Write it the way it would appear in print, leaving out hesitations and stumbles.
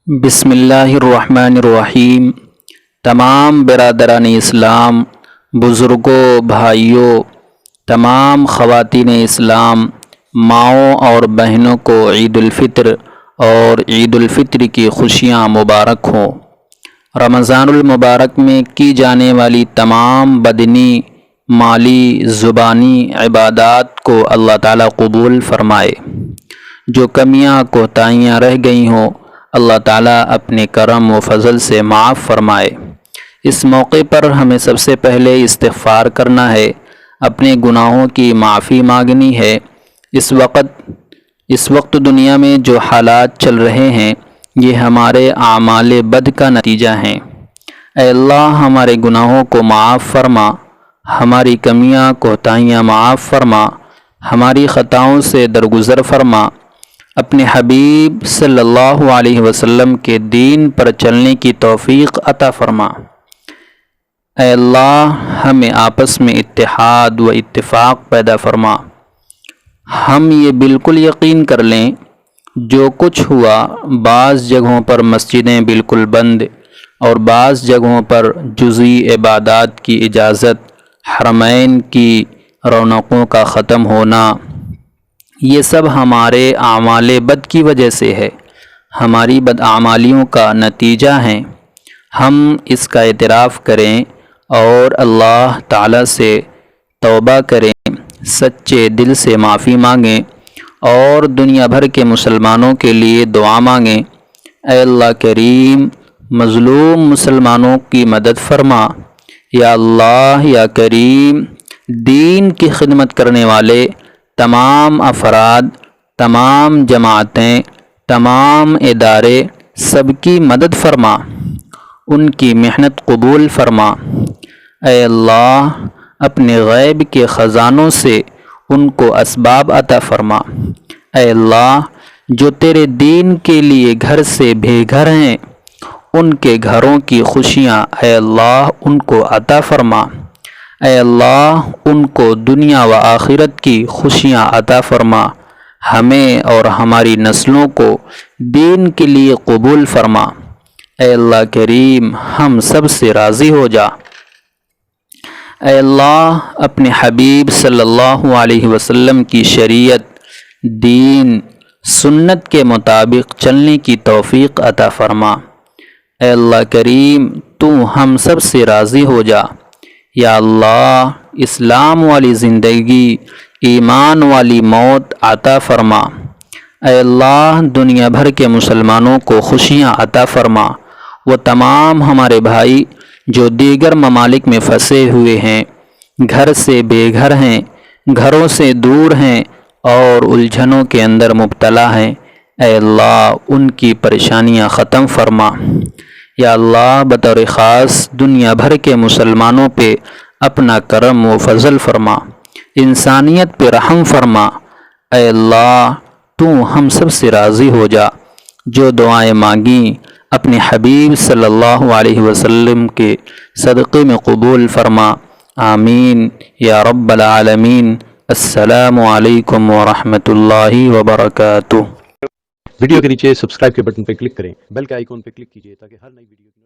بسم اللہ الرحمن الرحیم۔ تمام برادران اسلام، بزرگوں، بھائیوں، تمام خواتین اسلام، ماؤں اور بہنوں کو عید الفطر اور عید الفطر کی خوشیاں مبارک ہوں۔ رمضان المبارک میں کی جانے والی تمام بدنی، مالی، زبانی عبادات کو اللہ تعالیٰ قبول فرمائے۔ جو کمیاں کوتاہیاں رہ گئی ہوں، اللہ تعالیٰ اپنے کرم و فضل سے معاف فرمائے۔ اس موقع پر ہمیں سب سے پہلے استغفار کرنا ہے، اپنے گناہوں کی معافی مانگنی ہے۔ اس وقت دنیا میں جو حالات چل رہے ہیں، یہ ہمارے اعمال بد کا نتیجہ ہیں۔ اے اللہ، ہمارے گناہوں کو معاف فرما، ہماری کمیاں کوتاہیاں معاف فرما، ہماری خطاؤں سے درگزر فرما، اپنے حبیب صلی اللہ علیہ وسلم کے دین پر چلنے کی توفیق عطا فرما۔ اے اللہ، ہمیں آپس میں اتحاد و اتفاق پیدا فرما۔ ہم یہ بالکل یقین کر لیں، جو کچھ ہوا، بعض جگہوں پر مسجدیں بالکل بند اور بعض جگہوں پر جزئی عبادات کی اجازت، حرمین کی رونقوں کا ختم ہونا، یہ سب ہمارے اعمال بد کی وجہ سے ہے، ہماری بدعمالیوں کا نتیجہ ہیں۔ ہم اس کا اعتراف کریں اور اللہ تعالیٰ سے توبہ کریں، سچے دل سے معافی مانگیں اور دنیا بھر کے مسلمانوں کے لیے دعا مانگیں۔ اے اللہ کریم، مظلوم مسلمانوں کی مدد فرما۔ یا اللہ، یا کریم، دین کی خدمت کرنے والے تمام افراد، تمام جماعتیں، تمام ادارے، سب کی مدد فرما، ان کی محنت قبول فرما۔ اے اللہ، اپنے غیب کے خزانوں سے ان کو اسباب عطا فرما۔ اے اللہ، جو تیرے دین کے لیے گھر سے بے گھر ہیں، ان کے گھروں کی خوشیاں اے اللہ ان کو عطا فرما۔ اے اللہ، ان کو دنیا و آخرت کی خوشیاں عطا فرما۔ ہمیں اور ہماری نسلوں کو دین کے لیے قبول فرما۔ اے اللہ کریم، ہم سب سے راضی ہو جا۔ اے اللہ، اپنے حبیب صلی اللہ علیہ وسلم کی شریعت، دین، سنت کے مطابق چلنے کی توفیق عطا فرما۔ اے اللہ کریم، تو ہم سب سے راضی ہو جا۔ یا اللہ، اسلام والی زندگی، ایمان والی موت عطا فرما۔ اے اللہ، دنیا بھر کے مسلمانوں کو خوشیاں عطا فرما۔ وہ تمام ہمارے بھائی جو دیگر ممالک میں پھنسے ہوئے ہیں، گھر سے بے گھر ہیں، گھروں سے دور ہیں اور الجھنوں کے اندر مبتلا ہیں، اے اللہ ان کی پریشانیاں ختم فرما۔ یا اللہ، بطور خاص دنیا بھر کے مسلمانوں پہ اپنا کرم و فضل فرما، انسانیت پہ رحم فرما۔ اے اللہ، تو ہم سب سے راضی ہو جا۔ جو دعائیں مانگیں اپنے حبیب صلی اللہ علیہ وسلم کے صدقے میں قبول فرما۔ آمین یا رب العالمین۔ السلام علیکم ورحمۃ اللہ وبرکاتہ۔ ویڈیو کے نیچے سبسکرائب کے بٹن پر کلک کریں، بیل کے آئیکن پر کلک کیجئے تاکہ ہر نئی ویڈیو کی